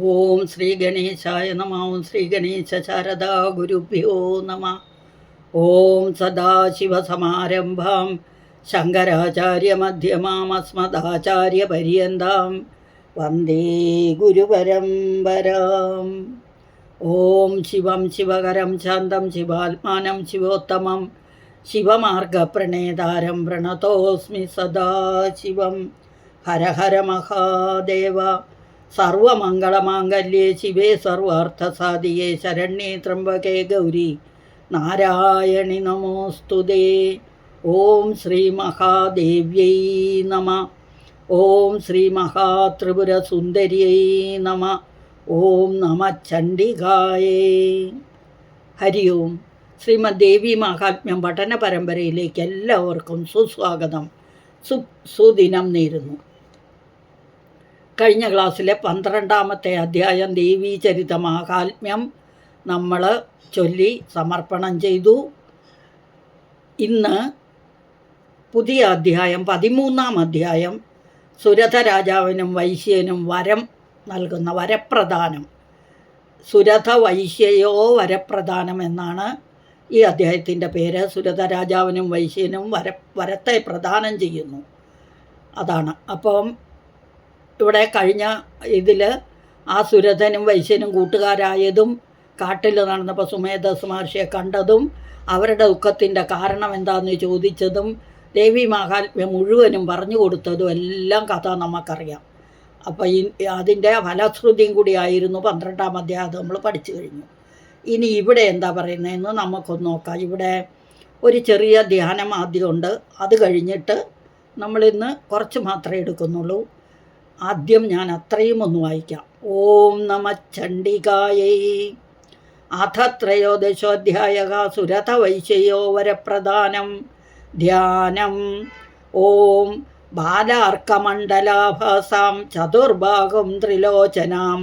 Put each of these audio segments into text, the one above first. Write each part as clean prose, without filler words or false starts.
ഓം ശ്രീ ഗണേശായ നമ. ഓം ശ്രീ ഗണേശ ശാരദാ ഗുരുഭ്യോ നമ. ഓം സദാശിവസമാരംഭാം ശങ്കരാചാര്യമധ്യമാമസ്മദാചാര്യപര്യന്താം വന്ദേ ഗുരുപരമ്പരാം. ഓം ശിവം ശിവകരം ശാന്തം ശിവാത്മാനം ശിവോത്തമം ശിവമാർഗപ്രണേതാരം പ്രണതോസ്മി സദാശിവം. ഹര ഹര മഹാദേവ. സർവമംഗളമാംഗല്യേ ശിവേ സർവാർത്ഥസാധികേ ശരണ്യേ ത്രംബകേ ഗൗരി നാരായണി നമോസ്തുതേ. ഓം ശ്രീ മഹാദേവ്യൈ നമ. ഓം ശ്രീ മഹാത്രിപുരസുന്ദര്यै നമ. ഓം നമ ചണ്ഡികായേ. ഹരി ഓം. ശ്രീമദ് ദേവി മഹാത്മ്യം പഠന പരമ്പരയിലേക്ക് എല്ലാവർക്കും സുസ്വാഗതം, സുദിനം നേരുന്നു. കഴിഞ്ഞ ക്ലാസ്സിലെ 12-ാമത്തെ അധ്യായം ദേവീചരിത മാഹാത്മ്യം നമ്മൾ ചൊല്ലി സമർപ്പണം ചെയ്തു. ഇന്ന് പുതിയ അധ്യായം 13-ാം അധ്യായം സുരഥ രാജാവിനും വൈശ്യനും വരം നൽകുന്ന വരപ്രദാനം. സുരഥ വൈശ്യയോ വരപ്രദാനം എന്നാണ് ഈ അധ്യായത്തിൻ്റെ പേര്. സുരഥ രാജാവിനും വൈശ്യനും വരത്തെ പ്രദാനം ചെയ്യുന്നു, അതാണ്. അപ്പം ഇവിടെ കഴിഞ്ഞ ഇതിൽ ആ സുരഥനും വൈശ്യനും കൂട്ടുകാരായതും കാട്ടിൽ നടന്നപ്പോൾ സുമേധസ് മഹർഷിയെ കണ്ടതും അവരുടെ ദുഃഖത്തിൻ്റെ കാരണം എന്താണെന്ന് ചോദിച്ചതും ദേവി മഹാത്മ്യം മുഴുവനും പറഞ്ഞു കൊടുത്തതും എല്ലാം കഥ നമുക്കറിയാം. അപ്പോൾ അതിൻ്റെ ഫലശ്രുതിയും കൂടിയായിരുന്നു 12-ാം അധ്യായം. അത് നമ്മൾ പഠിച്ചു കഴിഞ്ഞു. ഇനി ഇവിടെ എന്താ പറയുന്നതെന്ന് നമുക്കൊന്ന് നോക്കാം. ഇവിടെ ഒരു ചെറിയ ധ്യാനം ആദ്യമുണ്ട്. അത് കഴിഞ്ഞിട്ട് നമ്മളിന്ന് കുറച്ച് മാത്രമേ എടുക്കുന്നുള്ളൂ. ആദ്യം ഞാൻ അത്രയും ഒന്ന് വായിക്കാം. ഓം നമ ചണ്ഡികായൈ. അഥ ത്രയോദശോധ്യായ സുരഥ വൈശ്യയോ വരപ്രദാനം. ധ്യാനം. ഓം ബാലാർക്കമണ്ഡലാഭാസാം ചതുർബാഹും ത്രിലോചനാം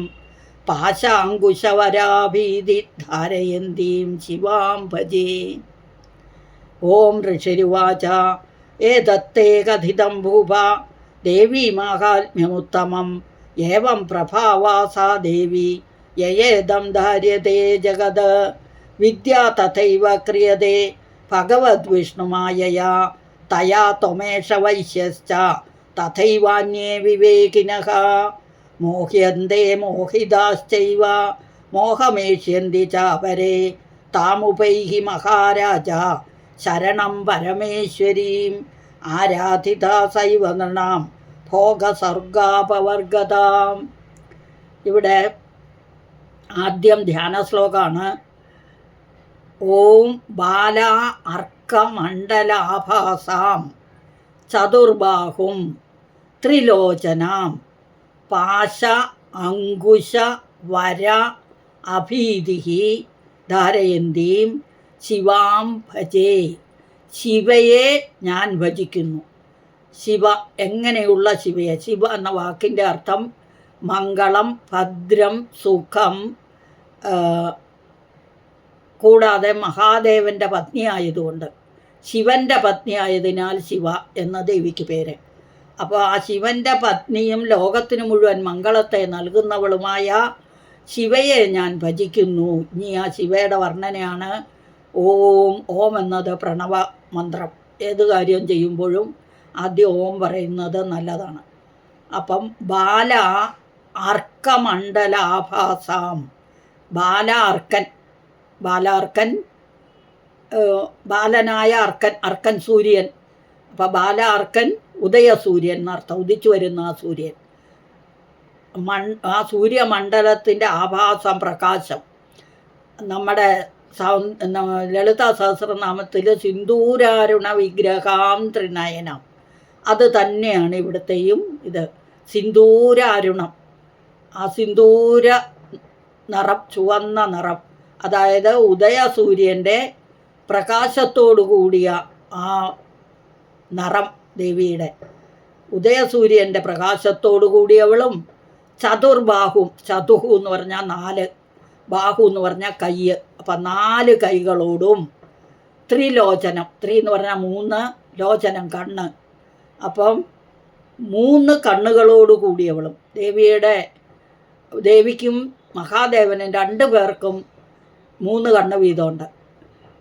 പാശാങ്കുശവരാഭീതി ധാരയന്തീം ശിവാം ഭജേ. ഓം ഋഷിരുവാച ഏതത്തേ കഥിതം ഭൂപ ദേവീ മാഹാത്മ്യമുത്തമം ഏവം പ്രഭാവാസാ ദേവി യയേദം ധാര്യതേ ജഗത് വിദ്യാ തഥൈവ ക്രിയതേ ഭഗവദ്വിഷ്ണുമായയാ തയാ ത്വമേഷ വൈശ്യശ്ച തഥൈവാന്യേ വിവേകിനഃ മോഹ്യന്തേ മോഹിതാശ്ചൈവ മോഹമേഷ്യന്തി ചാപരേ താമുപൈഹി മഹാരാജ ശരണം പരമേശ്വരീം ആരാധിതാ സൈവ നൃണാം ഭോഗസർഗാപവർഗതാം. ഇവിടെ ആദ്യം ധ്യാന ശ്ലോകമാണ്. ഓം ബാല അർക്കമണ്ഡലാഭാസാം ചതുർബാഹും ത്രിലോചനാം പാശ അങ്കുശ വര അഭീതിഹി ധാരയന്തീം ശിവാം ഭജേ. ശിവയെ ഞാൻ ഭജിക്കുന്നു. ശിവ എങ്ങനെയുള്ള ശിവയെ? ശിവ എന്ന വാക്കിൻ്റെ അർത്ഥം മംഗളം, ഭദ്രം, സുഖം. കൂടാതെ മഹാദേവൻ്റെ പത്നിയായതുകൊണ്ട്, ശിവൻ്റെ പത്നിയായതിനാൽ ശിവ എന്ന ദേവിക്ക് പേര്. അപ്പോൾ ആ ശിവൻ്റെ പത്നിയും ലോകത്തിന് മുഴുവൻ മംഗളത്തെ നൽകുന്നവളുമായ ശിവയെ ഞാൻ ഭജിക്കുന്നു. ഇനി ആ ശിവയുടെ വർണ്ണനയാണ്. ഓം. ഓം എന്നത് പ്രണവ മന്ത്രം. ഏത് കാര്യം ചെയ്യുമ്പോഴും ആദ്യം ഓം പറയുന്നത് നല്ലതാണ്. അപ്പം ബാല അർക്കമണ്ഡലാഭാസാം. ബാലാർക്കൻ, ബാലനായ അർക്കൻ, അർക്കൻ സൂര്യൻ. അപ്പം ബാലാർക്കൻ ഉദയസൂര്യൻ എന്നർത്ഥം, ഉദിച്ചു വരുന്ന ആ സൂര്യൻ. ആ സൂര്യമണ്ഡലത്തിൻ്റെ ആഭാസം, പ്രകാശം. നമ്മുടെ ലളിതാ സഹസ്രനാമത്തിൽ സിന്ദൂരാരുണ വിഗ്രഹാം ത്രിനയനം, അത് തന്നെയാണ് ഇവിടുത്തെയും ഇത്. സിന്ദൂരാരുണം, ആ സിന്ദൂര നിറം, ചുവന്ന നിറം, അതായത് ഉദയസൂര്യൻ്റെ പ്രകാശത്തോടു കൂടിയ ആ നിറം ദേവിയുടെ. ഉദയസൂര്യൻ്റെ പ്രകാശത്തോടു കൂടിയവളും ചതുർബാഹും, ചതുഹു എന്ന് പറഞ്ഞാൽ 4, ബാഹു എന്ന് പറഞ്ഞാൽ കൈ, അപ്പം 4 കൈകളോടും ത്രിലോചനം, ത്രി എന്ന് പറഞ്ഞാൽ 3, ലോചനം കണ്ണ്, അപ്പം 3 കണ്ണുകളോട് കൂടിയവളും. ദേവിയുടെ ദേവിക്കും മഹാദേവനും 2 പേർക്കും 3 കണ്ണ് വീതമുണ്ട്.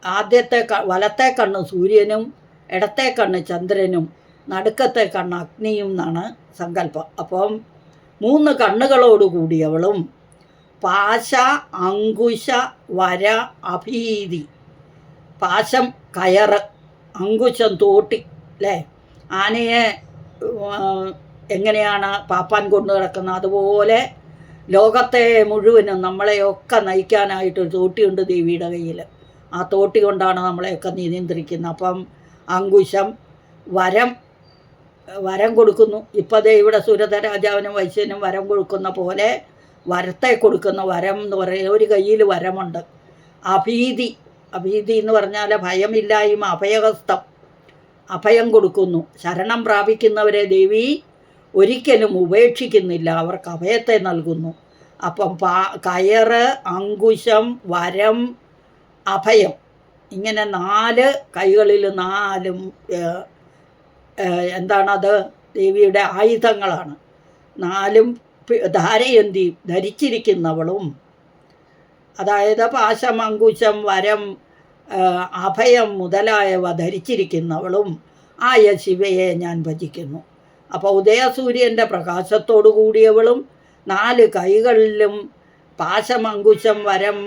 ആദ്യത്തെ വലത്തെ കണ്ണ് സൂര്യനും, ഇടത്തെ കണ്ണ് ചന്ദ്രനും, നടുക്കത്തെ കണ്ണ് അഗ്നിയും എന്നാണ് സങ്കല്പം. അപ്പം 3 കണ്ണുകളോട് കൂടിയവളും പാശ, അങ്കുശ, വര, അഭീതി. പാശം കയറ്, അങ്കുശം തോട്ടി, അല്ലേ? ആനയെ എങ്ങനെയാണ് പാപ്പാൻ കൊണ്ടു കിടക്കുന്നത്, അതുപോലെ ലോകത്തെ മുഴുവനും നമ്മളെയൊക്കെ നയിക്കാനായിട്ടൊരു തോട്ടിയുണ്ട് ദേവിയുടെ കയ്യിൽ. ആ തോട്ടി കൊണ്ടാണ് നമ്മളെയൊക്കെ നിയന്ത്രിക്കുന്നത്. അപ്പം അങ്കുശം, വരം കൊടുക്കുന്നു. ഇപ്പം ദേ ഇവിടെ സുരഥ രാജാവിനും വൈശ്യനും വരം കൊടുക്കുന്ന പോലെ വരത്തെ കൊടുക്കുന്ന വരം എന്ന് പറയുന്ന ഒരു കയ്യിൽ വരമുണ്ട്. അഭീതി എന്ന് പറഞ്ഞാൽ ഭയമില്ലായ്മ, അഭയഹസ്തം, അഭയം കൊടുക്കുന്നു. ശരണം പ്രാപിക്കുന്നവരെ ദേവി ഒരിക്കലും ഉപേക്ഷിക്കുന്നില്ല, അവർക്ക് അഭയത്തെ നൽകുന്നു. അപ്പം കയറ്, അങ്കുശം, വരം, അഭയം, ഇങ്ങനെ 4 കൈകളിൽ 4 എന്താണത്? ദേവിയുടെ ആയുധങ്ങളാണ്. 4 ധാരയന്തി ധരിച്ചിരിക്കുന്നവളും, അതായത് പാശം, അങ്കുശം, വരം, അഭയം മുതലായവ ധരിച്ചിരിക്കുന്നവളും ആയ ശിവയെ ഞാൻ ഭജിക്കുന്നു. അപ്പോൾ ഉദയസൂര്യൻ്റെ പ്രകാശത്തോടു കൂടിയവളും 4 കൈകളിലും പാശം, അങ്കുശം, വരം,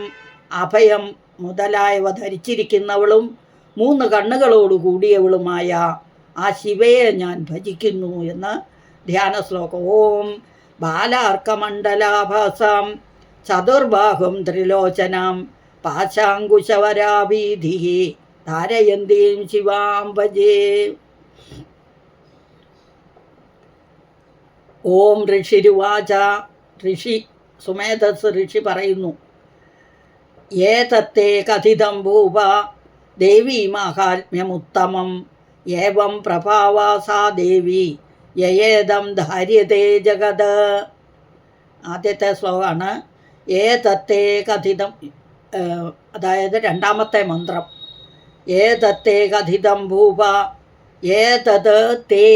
അഭയം മുതലായവ ധരിച്ചിരിക്കുന്നവളും 3 കണ്ണുകളോട് കൂടിയവളുമായ ആ ശിവയെ ഞാൻ ഭജിക്കുന്നു എന്ന് ധ്യാന ശ്ലോകം. ഓം ബാലാർക്കമണ്ഡലാഭാസാം ചതുർബാഹും ത്രിലോചനാം പാശാങ്കുശവരാഭീധി ധാരയന്തീം ശിവാം ഭജേ. ഓം ഋഷിരുവാച. സുമേധസ് ഋഷി പറയുന്നു, ഏതത്തെ കഥിതം ഭൂപ ദേവീ മാഹാത്മ്യമുത്തമം ഏവം പ്രഭാവാസാ ദേവി യയേദം ധാര്യതേ ജഗത്. ആദ്യത്തെ ശ്ലോകമാണ്. ഏതത്തെ കഥിതം, അതായത് 2ാമത്തെ മന്ത്രം. ഏതത്തെ കഥിതം ഭൂപ, ഏതത് തേ,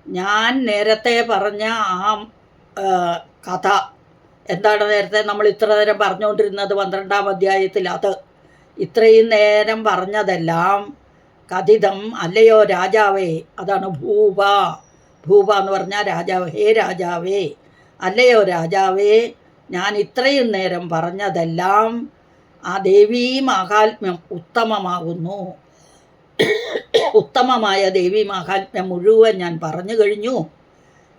ഞാൻ നേരത്തെ പറഞ്ഞ ആ കഥ എന്താണ്? നേരത്തെ നമ്മൾ ഇത്ര നേരം പറഞ്ഞുകൊണ്ടിരുന്നത് 12ാം അധ്യായത്തിൽ, അത് ഇത്രയും നേരം പറഞ്ഞതെല്ലാം കഥിതം അല്ലയോ രാജാവേ, അതാണ് ഭൂപ. ഭൂപ എന്ന് പറഞ്ഞാൽ രാജാവ്. ഹേ രാജാവേ, അല്ലയോ രാജാവേ, ഞാൻ ഇത്രയും നേരം പറഞ്ഞതെല്ലാം ആ ദേവീ മാഹാത്മ്യം ഉത്തമമാകുന്നു. ഉത്തമമായ ദേവീ മാഹാത്മ്യം മുഴുവൻ ഞാൻ പറഞ്ഞു കഴിഞ്ഞു.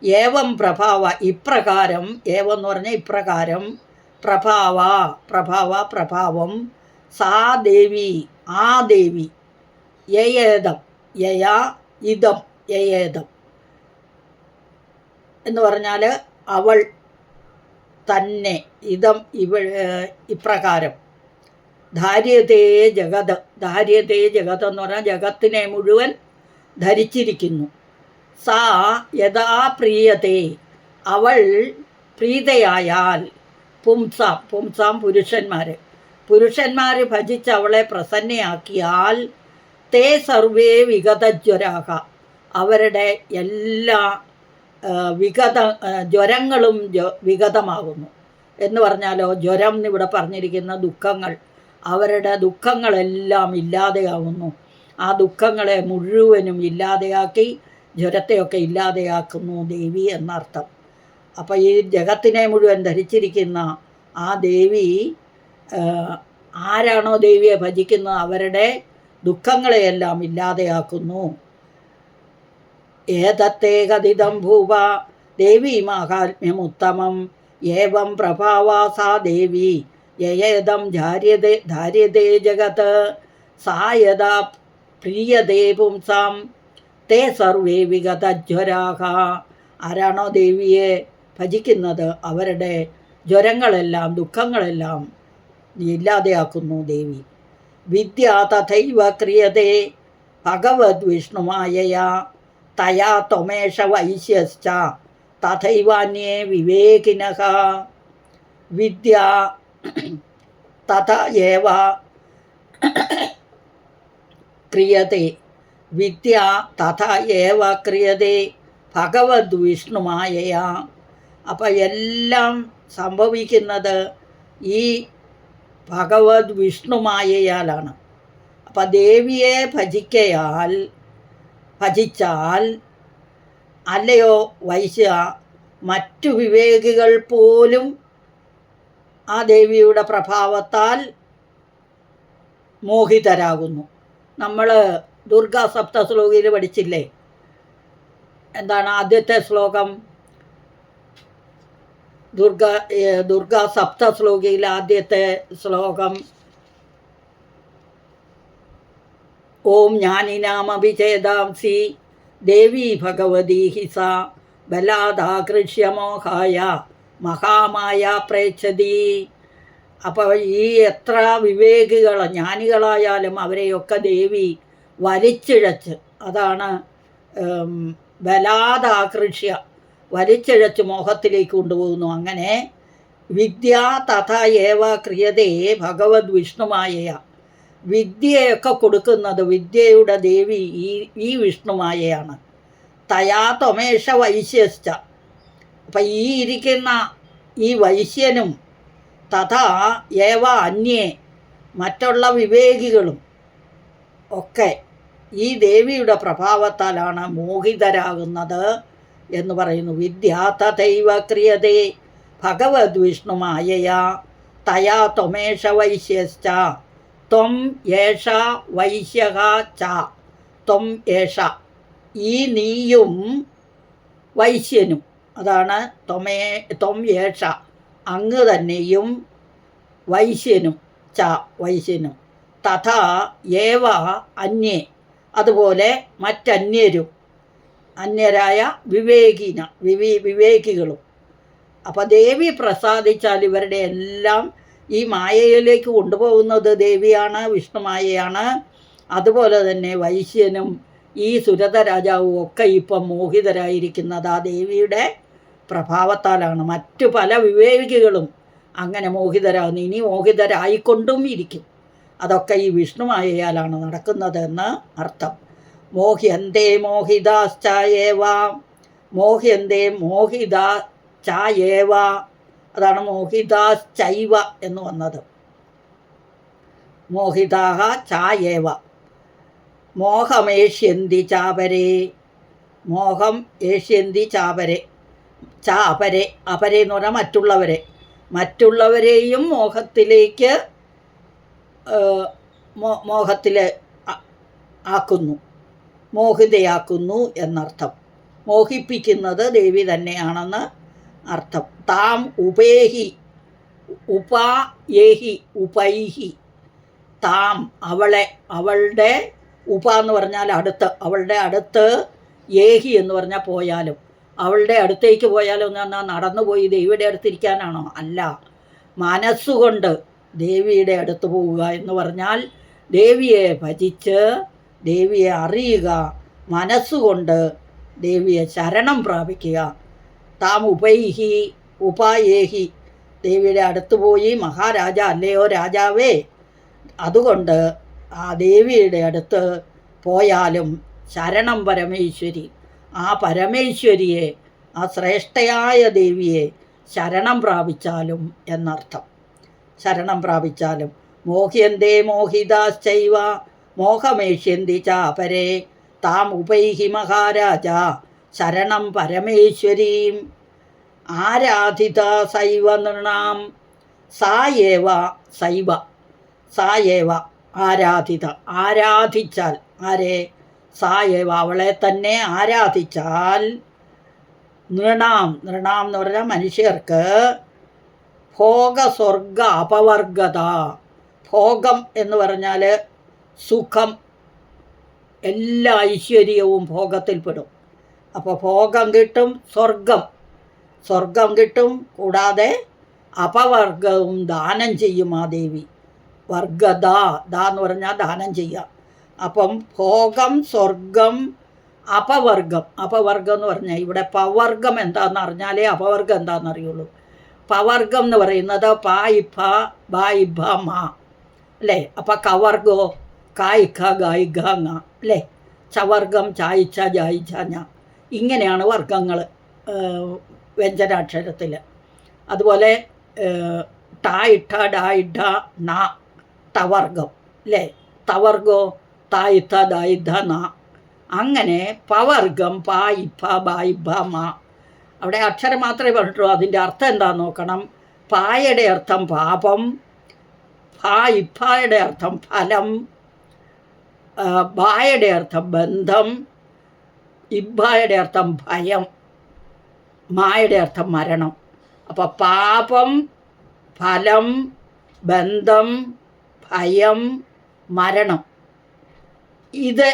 ഏവം പ്രഭാവ, ഇപ്രകാരം, ഏവം എന്ന് പറഞ്ഞാൽ ഇപ്രകാരം, പ്രഭാവം, സാ ദേവി, ആ ദേവി, യയേദം, യയാ ഇതം, യയേദം എന്ന് പറഞ്ഞാൽ അവൾ തന്നെ, ഇതം ഇപ്രകാരം, ധാര്യതേ ജഗത്, ധാര്യതേ ജഗത് എന്ന് പറഞ്ഞാൽ ജഗത്തിനെ മുഴുവൻ ധരിച്ചിരിക്കുന്നു. സാ യഥാ പ്രീയതേ, അവൾ പ്രീതയായാൽ, പുംസാം പുരുഷന്മാർ ഭജിച്ച് അവളെ പ്രസന്നയാക്കിയാൽ, തേ സർവേ വിഗതജ്വരാഹ, അവരുടെ എല്ലാ ജ്വരങ്ങളും വിഗതമാകുന്നു. എന്ന് പറഞ്ഞാലോ, ജ്വരം എന്നിവിടെ പറഞ്ഞിരിക്കുന്ന ദുഃഖങ്ങൾ, അവരുടെ ദുഃഖങ്ങളെല്ലാം ഇല്ലാതെയാവുന്നു. ആ ദുഃഖങ്ങളെ മുഴുവനും ഇല്ലാതെയാക്കി ജ്വരത്തെയൊക്കെ ഇല്ലാതെയാക്കുന്നു ദേവി എന്നർത്ഥം. അപ്പോൾ ഈ ജഗത്തിനെ മുഴുവൻ ധരിച്ചിരിക്കുന്ന ആ ദേവി, ആരാണോ ദേവിയെ ഭജിക്കുന്നത് അവരുടെ ദുഃഖങ്ങളെയെല്ലാം ഇല്ലാതെയാക്കുന്നു. ഏതത്തെ കഥിതം ഭൂപ ദേവീ മാഹാത്മ്യമുത്തമം ഏവം പ്രഭാവാസാ ദേവി യയേദം ധാര്യതേ ജഗത് സാ യഥാ പ്രീയതേ പുംസാം തേ സർവേ വിഗതജ്വരാഹ. ആരാണോ ദേവിയെ ഭജിക്കുന്നത് അവരുടെ ജ്വരങ്ങളെല്ലാം ദുഃഖങ്ങളെല്ലാം ഇല്ലാതെയാക്കുന്നു ദേവി. വിദ്യ തഥൈവ ക്രിയതേ ഭഗവത് വിഷ്ണുമായയാ തയാ ത്വമേഷ വൈശ്യശ്ച തഥൈവാന്യേ വിവേകിനഃ. വിദ്യ തഥ ഏവ ക്രിയതേ, വിദ്യ തഥ ഏവ ക്രിയതേ ഭഗവത് വിഷ്ണുമായയാ. അപ്പം എല്ലാം സംഭവിക്കുന്നത് ഈ ഭഗവത് വിഷ്ണുമായയാലാണ്. അപ്പം ദേവിയെ ഭജിച്ചാൽ അല്ലയോ വൈശ്യ, മറ്റു വിവേകികൾ പോലും ആ ദേവിയുടെ പ്രഭാവത്താൽ മോഹിതരാകുന്നു. നമ്മൾ ദുർഗാ സപ്തശ്ലോകിയിൽ പഠിച്ചില്ലേ? എന്താണ് ആദ്യത്തെ ശ്ലോകം? ദുർഗാ സപ്തശ്ലോകിയിൽ ആദ്യത്തെ ശ്ലോകം ഓം ജ്ഞാനിനാമഭിചേദാംസി ദേവി ഭഗവതി ഹിസ ബലാദാകൃഷ്യമോഹായ മഹാമായ പ്രേച്ഛതി. അപ്പോൾ ഈ എത്ര വിവേകികൾ ജ്ഞാനികളായാലും അവരെയൊക്കെ ദേവി വലിച്ചിഴച്ച്, അതാണ് ബലാദാകൃഷ്യ, വലിച്ചിഴച്ച് മോഹത്തിലേക്ക് കൊണ്ടുപോകുന്നു. അങ്ങനെ വിദ്യ തഥാ ഏവ ക്രിയതേ ഭഗവത് വിഷ്ണുമായയ. വിദ്യയൊക്കെ കൊടുക്കുന്നത് വിദ്യയുടെ ദേവി ഈ വിഷ്ണുമായയാണ്. തയാ ത്വമേഷ വൈശ്യശ്ച. അപ്പം ഈ ഇരിക്കുന്ന ഈ വൈശ്യനും തഥാ ഏവ അന്യേ, മറ്റുള്ള വിവേകികളും ഒക്കെ ഈ ദേവിയുടെ പ്രഭാവത്താലാണ് മോഹിതരാകുന്നത് എന്ന് പറയുന്നു. വിദ്യ തഥൈവ ക്രിയതേ ഭഗവത് വിഷ്ണുമായയാ തയാ ത്വമേഷ വൈശ്യശ്ച ത്വം ഏഷ വൈശ്യഃ ച. ത്വം ഏഷ, ഈ നീയും വൈശ്യനും, അതാണ് ത്വം ഏഷ, അങ്ങ് തന്നെയും, വൈശ്യനും ച, വൈശ്യനും, തഥാ ഏവ അന്യേ, അതുപോലെ മറ്റന്യരും, അന്യരായ വിവേകികളും. അപ്പം ദേവി പ്രസാദിച്ചാൽ ഇവരുടെ എല്ലാം ഈ മായയിലേക്ക് കൊണ്ടുപോകുന്നത് ദേവിയാണ്, വിഷ്ണുമായയാണ്. അതുപോലെ തന്നെ വൈശ്യനും ഈ സുരത രാജാവും ഒക്കെ ഇപ്പം മോഹിതരായിരിക്കുന്നത് ആ ദേവിയുടെ പ്രഭാവത്താലാണ്. മറ്റു പല വിവേകികളും അങ്ങനെ മോഹിതരാകുന്നു, ഇനി മോഹിതരായിക്കൊണ്ടും ഇരിക്കും. അതൊക്കെ ഈ വിഷ്ണുമായയാലാണ് നടക്കുന്നതെന്ന് അർത്ഥം. മോഹ്യന്തേ മോഹിതാശ്ചായേവ, മോഹ്യന്തേ മോഹിതാശ്ചായേവ, അതാണ് മോഹിതാശ്ചൈവ എന്ന് വന്നത്. മോഹിതാഹ ചായേവ. മോഹമേഷ്യന്തി ചാപരേ, മോഹം ഏഷ്യന്തി ചാപരെ, ചാപരെ, അപരെ എന്ന് പറഞ്ഞാൽ മറ്റുള്ളവരെയും മോഹത്തിൽ ആക്കുന്നു, മോഹിതയാക്കുന്നു എന്നർത്ഥം. മോഹിപ്പിക്കുന്നത് ദേവി തന്നെയാണെന്ന് അർത്ഥം. താം ഉപേഹി, ഉപയേഹി, ഉപൈഹി, താം അവളെ, അവളുടെ, ഉപ എന്ന് പറഞ്ഞാൽ അടുത്ത്, അവളുടെ അടുത്ത്, ഏഹി എന്ന് പറഞ്ഞാൽ പോയാലും, അവളുടെ അടുത്തേക്ക് പോയാലും എന്ന് പറഞ്ഞാൽ നടന്നുപോയി ദേവിയുടെ അടുത്തിരിക്കാനാണോ? അല്ല, മനസ്സുകൊണ്ട് ദേവിയുടെ അടുത്ത് പോവുക എന്ന് പറഞ്ഞാൽ ദേവിയെ ഭജിച്ച് ദേവിയെ അറിയുക, മനസ്സുകൊണ്ട് ദേവിയെ ശരണം പ്രാപിക്കുക. താം ഉപൈഹി ഉപായേഹി, ദേവിയുടെ അടുത്ത് പോയി മഹാരാജ, അല്ലയോ രാജാവേ, അതുകൊണ്ട് ആ ദേവിയുടെ അടുത്ത് പോയാലും ശരണം പരമേശ്വരി, ആ പരമേശ്വരിയെ, ആ ശ്രേഷ്ഠയായ ദേവിയെ ശരണം പ്രാപിച്ചാലും എന്നർത്ഥം. ശരണം പ്രാപിച്ചാലും. മോഹ്യന്തേ മോഹിതാശ്ചൈവ മോഹമേഷ്യന്തി ചാപരേ താം ഉപൈഹി മഹാരാജ ശരണം പരമേശ്വരീം ആരാധിത സൈവ നൃണാം. സായേവ സൈവ, സായേവ ആരാധിത, ആരാധിച്ചാൽ, ആരെ? സായേവ, അവളെ തന്നെ ആരാധിച്ചാൽ, നൃണാം, നൃണാം എന്ന് പറഞ്ഞാൽ മനുഷ്യർക്ക്, ഭോഗസ്വർഗ അപവർഗത. ഭോഗം എന്ന് പറഞ്ഞാൽ സുഖം, എല്ലാ ഐശ്വര്യവും ഭോഗത്തിൽപ്പെടും. അപ്പോൾ ഭോഗം കിട്ടും, സ്വർഗം കിട്ടും, കൂടാതെ അപവർഗവും ദാനം ചെയ്യും ആ ദേവി. വർഗദ, ദാ എന്ന് പറഞ്ഞാൽ ദാനം ചെയ്യുക. അപ്പം ഭോഗം, സ്വർഗം, അപവർഗം. അപവർഗം എന്ന് പറഞ്ഞാൽ ഇവിടെ പവർഗം എന്താണെന്ന് അറിഞ്ഞാലേ അപവർഗം എന്താണെന്ന് അറിയുള്ളൂ. പവർഗം എന്ന് പറയുന്നത് പാ ഇഫ ബാ ഇഭ മാ അല്ലേ? അപ്പം കവർഗോ കായിഖ ഗായിഖ ങ അല്ലേ? ചവർഗം ചായിച്ച ജായിച്ച ഞ, ഇങ്ങനെയാണ് വർഗങ്ങൾ വ്യഞ്ജനാക്ഷരത്തിൽ. അതുപോലെ ട ഇട്ട ഡ ഇഡ ന തവർഗം അല്ലേ, തവർഗോ ത ഇത്ത ദ ഇദ്ധ ന. അങ്ങനെ പവർഗം പ ഇപ്പ ബ ഇബ മ. അവിടെ അക്ഷരം മാത്രമേ പറഞ്ഞിട്ടുള്ളൂ, അതിൻ്റെ അർത്ഥം എന്താണെന്ന് നോക്കണം. പായയുടെ അർത്ഥം പാപം, ഫ ഇഫയുടെ അർത്ഥം ഫലം, ബായുടെ അർത്ഥം ബന്ധം, ഇബ്ബായുടെ അർത്ഥം ഭയം, മായുടെ അർത്ഥം മരണം. അപ്പോൾ പാപം, ഫലം, ബന്ധം, ഭയം, മരണം, ഇത്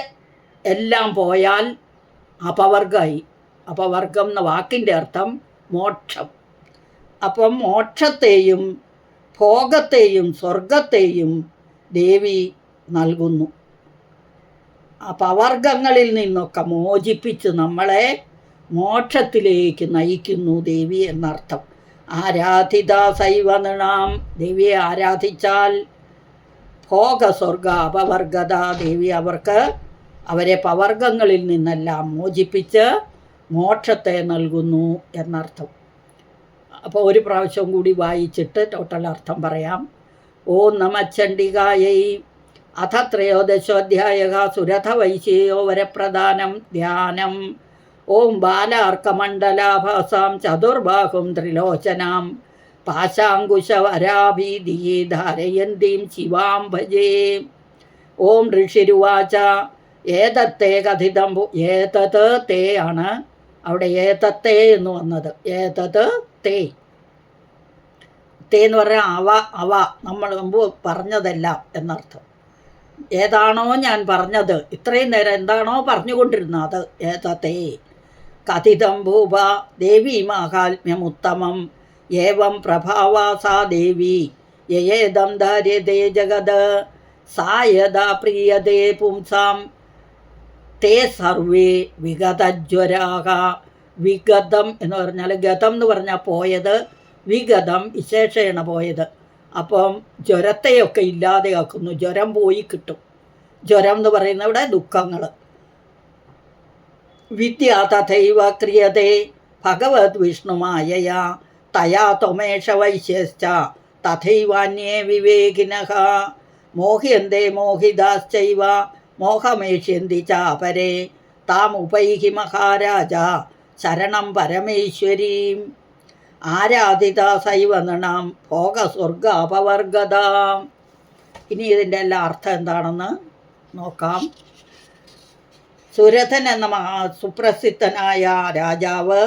എല്ലാം പോയാൽ അപവർഗമായി. അപവർഗം എന്ന വാക്കിൻ്റെ അർത്ഥം മോക്ഷം. അപ്പം മോക്ഷത്തെയും ഭോഗത്തെയും സ്വർഗത്തെയും ദേവി നൽകുന്നു. അപവർഗങ്ങളിൽ നിന്നൊക്കെ മോചിപ്പിച്ച് നമ്മളെ മോക്ഷത്തിലേക്ക് നയിക്കുന്നു ദേവി എന്നർത്ഥം. ആരാധിത സൈവ നൃണാം. ദേവിയെ ആരാധിച്ചാൽ ഭോഗസ്വർഗ അപവർഗത, ദേവി അവരെ പവർഗങ്ങളിൽ നിന്നെല്ലാം മോചിപ്പിച്ച് മോക്ഷത്തെ നൽകുന്നു എന്നർത്ഥം. അപ്പോൾ ഒരു പ്രാവശ്യം കൂടി വായിച്ചിട്ട് ടോട്ടൽ അർത്ഥം പറയാം. ഓം നമ ചണ്ഡികായൈ. അഥ ത്രയോദശോധ്യായ സുരഥ വൈശ്യോ വരപ്രധാനം ധ്യാനം. ഓം ബാലാർക്കമണ്ഡലാഭാസാം ചതുർബാഹും ത്രിലോചനാം പാശാങ്കുശവരാഭീതിയെ ധാരയന്തീം ശിവാം ഭജേ. ഓം ഋഷിരുവാച. ഏതത്തെ കഥിതം. ഏതത് തേ ആണ് അവിടെ ഏതത്തെ എന്ന് വന്നത്. ഏതത് തേ. തേ എന്ന് പറഞ്ഞാൽ അവ നമ്മൾ മുമ്പ് പറഞ്ഞതെല്ലാം എന്നർത്ഥം. ഏതാണോ ഞാൻ പറഞ്ഞത്, ഇത്രയും നേരം എന്താണോ പറഞ്ഞുകൊണ്ടിരുന്നത് അത് ഏതത്തെ. കഥിതം ഭൂപ ദേവി മാഹാത്മ്യമുത്തമം ഏവം പ്രഭാവാസാ ദേവി യേദം ധാര്യതേ ജഗത് സാ യഥാ പ്രിയതേ പുംസാം തേ സർവേ വിഗതജ്വരാഹ. വിഗതം എന്ന് പറഞ്ഞാൽ, ഗതം എന്ന് പറഞ്ഞാൽ പോയത്, വിഗതം വിശേഷേണ പോയത്. അപ്പം ജ്വരത്തെയൊക്കെ ഇല്ലാതെയാക്കുന്നു. ജ്വരം പോയി കിട്ടും. ജ്വരം എന്ന് പറയുന്ന ഇവിടെ ദുഃഖങ്ങൾ. വിദ്യ തഥൈവ ക്രിയതേ ഭഗവത് വിഷ്ണുമായയാ തയാ ത്വമേഷ വൈശ്യശ്ച തഥൈവാന്യേ വിവേകിനഃ. മോഹ്യന്തേ മോഹിതാശ്ചൈവ മോഹമേഷ്യന്തി ചാപരേ താമുപൈഹി മഹാരാജ ശരണം പരമേശ്വരീം. ആരാധിത സൈവ നൃണാം ഭോഗസ്വർഗ അപവർഗത. ഇനി ഇതിൻ്റെ എല്ലാ അർത്ഥം എന്താണെന്ന് നോക്കാം. സുരഥൻ എന്ന സുപ്രസിദ്ധനായ രാജാവ്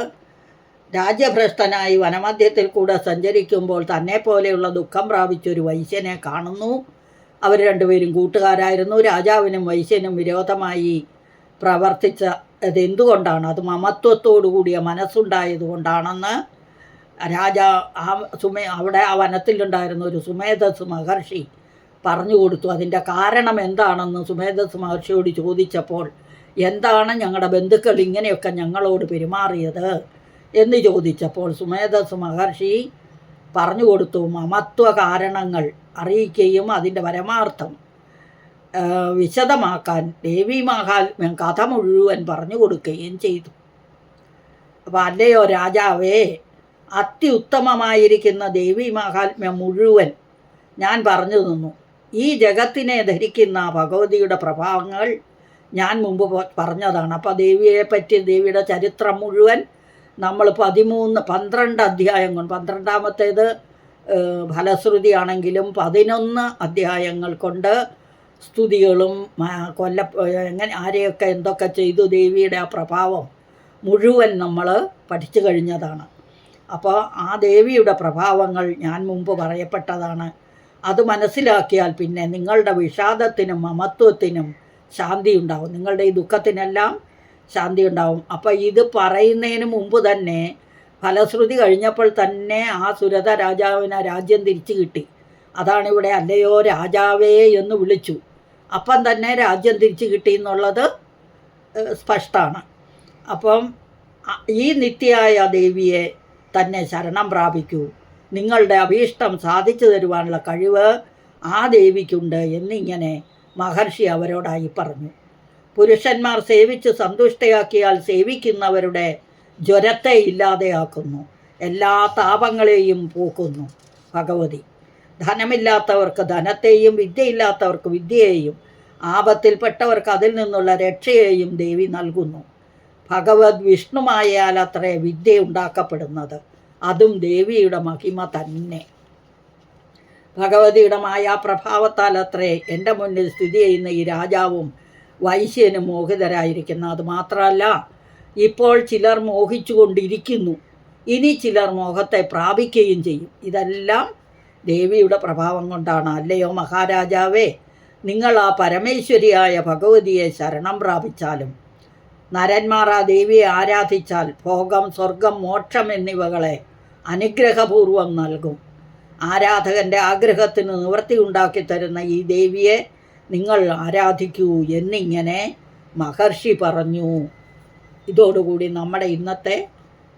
രാജ്യഭ്രഷ്ടനായി വനമധ്യത്തിൽ കൂടെ സഞ്ചരിക്കുമ്പോൾ തന്നെ പോലെയുള്ള ദുഃഖം പ്രാപിച്ചൊരു വൈശ്യനെ കാണുന്നു. അവർ രണ്ടുപേരും കൂട്ടുകാരായിരുന്നു. രാജാവിനും വൈശ്യനും വിരോധമായി പ്രവർത്തിച്ച അതെന്തുകൊണ്ടാണ്? അത് മമത്വത്തോടു കൂടിയ മനസ്സുണ്ടായതുകൊണ്ടാണെന്ന് അവിടെ ആ വനത്തിലുണ്ടായിരുന്ന ഒരു സുമേധസ് മഹർഷി പറഞ്ഞു കൊടുത്തു. അതിൻ്റെ കാരണം എന്താണെന്ന് സുമേധസ് മഹർഷിയോട് ചോദിച്ചപ്പോൾ, എന്താണ് ഞങ്ങളുടെ ബന്ധുക്കൾ ഇങ്ങനെയൊക്കെ ഞങ്ങളോട് പെരുമാറിയത് എന്ന് ചോദിച്ചപ്പോൾ സുമേധസ് മഹർഷി പറഞ്ഞു കൊടുത്തു. മമത്വ കാരണങ്ങൾ അറിയിക്കുകയും അതിൻ്റെ പരമാർത്ഥം വിശദമാക്കാൻ ദേവി മഹാത്മ്യം കഥ മുഴുവൻ പറഞ്ഞു കൊടുക്കുകയും ചെയ്തു. അപ്പോൾ അല്ലയോ രാജാവേ, അത്യുത്തമമായിരിക്കുന്ന ദേവി മഹാത്മ്യം മുഴുവൻ ഞാൻ പറഞ്ഞു തന്നു. ഈ ജഗത്തിനെ ധരിക്കുന്ന ഭഗവതിയുടെ പ്രഭാവങ്ങൾ ഞാൻ മുമ്പ് പറഞ്ഞതാണ്. അപ്പോൾ ദേവിയെപ്പറ്റി ദേവിയുടെ ചരിത്രം മുഴുവൻ നമ്മൾ 12 അധ്യായം കൊണ്ട്, 12ാമത്തേത് ഫലശ്രുതിയാണെങ്കിലും 11 അധ്യായങ്ങൾ കൊണ്ട് സ്തുതികളും എങ്ങനെ ആരെയൊക്കെ എന്തൊക്കെ ചെയ്തു ദേവിയുടെ ആ പ്രഭാവം മുഴുവൻ നമ്മൾ പഠിച്ചു കഴിഞ്ഞതാണ്. അപ്പോൾ ആ ദേവിയുടെ പ്രഭാവങ്ങൾ ഞാൻ മുമ്പ് പറയപ്പെട്ടതാണ്. അത് മനസ്സിലാക്കിയാൽ പിന്നെ നിങ്ങളുടെ വിഷാദത്തിനും മമത്വത്തിനും ശാന്തി ഉണ്ടാവും. നിങ്ങളുടെ ഈ ദുഃഖത്തിനെല്ലാം ശാന്തി ഉണ്ടാവും. അപ്പോൾ ഇത് പറയുന്നതിന് മുമ്പ് തന്നെ ഫലശ്രുതി കഴിഞ്ഞപ്പോൾ തന്നെ ആ സുരഥ രാജാവിന് രാജ്യം തിരിച്ചു കിട്ടി. അതാണിവിടെ അല്ലയോ രാജാവേ എന്ന് വിളിച്ചു. അപ്പം തന്നെ രാജ്യം തിരിച്ചു കിട്ടി എന്നുള്ളത് സ്പഷ്ടമാണ്. അപ്പം ഈ നിത്യയായ ദേവിയെ തന്നെ ശരണം പ്രാപിക്കൂ. നിങ്ങളുടെ അഭീഷ്ടം സാധിച്ചു തരുവാനുള്ള കഴിവ് ആ ദേവിക്കുണ്ട് എന്നിങ്ങനെ മഹർഷി അവരോടായി പറഞ്ഞു. പുരുഷന്മാർ സേവിച്ച് സന്തുഷ്ടയാക്കിയാൽ സേവിക്കുന്നവരുടെ ജ്വരത്തെ ഇല്ലാതെയാക്കുന്നു, എല്ലാ താപങ്ങളെയും പോക്കുന്നു ഭഗവതി. ധനമില്ലാത്തവർക്ക് ധനത്തെയും വിദ്യയില്ലാത്തവർക്ക് വിദ്യയെയും ആപത്തിൽപ്പെട്ടവർക്ക് അതിൽ നിന്നുള്ള രക്ഷയെയും ദേവി നൽകുന്നു. ഭഗവത് വിഷ്ണുമായാൽ അത്രേ വിദ്യ ഉണ്ടാക്കപ്പെടുന്നത്, അതും ദേവിയുടെ മഹിമ തന്നെ. ഭഗവതിയുടെ മായാപ്രഭാവത്താൽ അത്രേ എൻ്റെ മുന്നിൽ സ്ഥിതി ചെയ്യുന്ന ഈ രാജാവും വൈശ്യനും മോഹിതരായിരിക്കുന്നു. അതുമാത്രമല്ല, ഇപ്പോൾ ചിലർ മോഹിച്ചു കൊണ്ടിരിക്കുന്നു, ഇനി ചിലർ മോഹത്തെ പ്രാപിക്കുകയും ചെയ്യും. ഇതെല്ലാം ദേവിയുടെ പ്രഭാവം കൊണ്ടാണ്. അല്ലയോ മഹാരാജാവേ, നിങ്ങൾ ആ പരമേശ്വരിയായ ഭഗവതിയെ ശരണം പ്രാപിച്ചാലും നരന്മാർ ആ ദേവിയെ ആരാധിച്ചാൽ ഭോഗം, സ്വർഗം, മോക്ഷം എന്നിവകളെ അനുഗ്രഹപൂർവം നൽകും. ആരാധകൻ്റെ ആഗ്രഹത്തിന് നിവൃത്തി ഉണ്ടാക്കി തരുന്ന ഈ ദേവിയെ നിങ്ങൾ ആരാധിക്കൂ എന്നിങ്ങനെ മഹർഷി പറഞ്ഞു. ഇതോടുകൂടി നമ്മുടെ ഇന്നത്തെ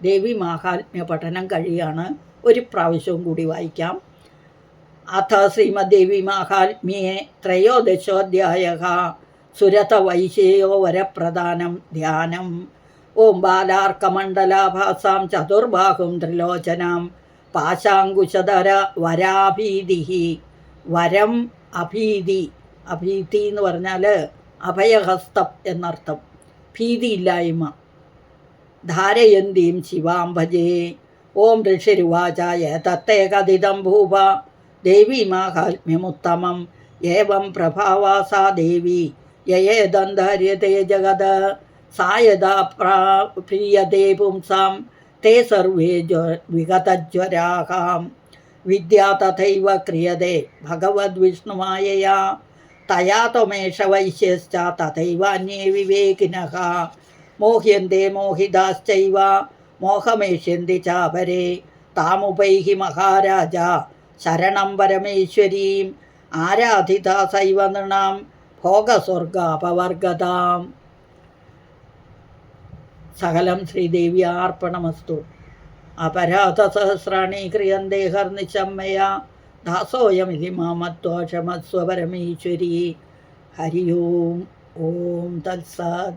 ദേവി മാഹാത്മ്യ പഠനം കഴിയാണ്. ഒരു പ്രാവശ്യവും കൂടി വായിക്കാം. അഥ ശ്രീമദ്ദേവി മാഹാത്മ്യേ ത്രയോദശോധ്യായഃ സുരത വൈശേയോ വരപ്രധാനം ധ്യാനം. ഓം ബാലാർക്കമണ്ഡലാഭാസാം ചതുർബാഹും ത്രിലോചനാം പാശാങ്കുശധര വരാഭീതി. വരം അഭീതി, അഭീതി എന്ന് പറഞ്ഞാൽ അഭയഹസ്തം എന്നർത്ഥം, ഭീതിയില്ലായ്മ. ധാരയന്തീം ശിവാം ഭജേ. ഓം ഋഷിരുവാച ഏതത്തേ കഥിതം ഭൂപ ദേവി മാഹാത്മ്യമുത്തമം. ഏവം പ്രഭാവാസാ ദേവി യയേദന്ധര്യത്തെ ജഗത്. സായദാ പ്രീയതേ പുംസാം തേ സർവേ വിഗതജ്വരാഃ. വിദ്യാ തഥൈവ ക്രിയതേ ഭഗവദ്വിഷ്ണുമായയാ. തയാ ത്വമേഷ വൈശ്യശ്ച തഥൈവാന്യേ വിവേകിനഃ. മോഹ്യന്തെ മോഹിതാശ്ചൈവ മോഹമേഷ്യന്തി ചാപരേ. താമുപൈഹി മഹാരാജ ശരണം പരമേശ്വരീം. ആരാധിതാ സൈവ നൃണാം ഭോഗസ്വർഗാപവർഗതാം. സകലം ശ്രീദേവ്യാർപ്പണമസ്തു. അപരാധസഹസ്രാണി ക്രിയന്തേ ഹർനിശം മയാ. ദാസോയമിതി മാമത്വാ ക്ഷമസ്വ പരമേശ്വരി. ഹരി ഓം. ഓം തത്സത്.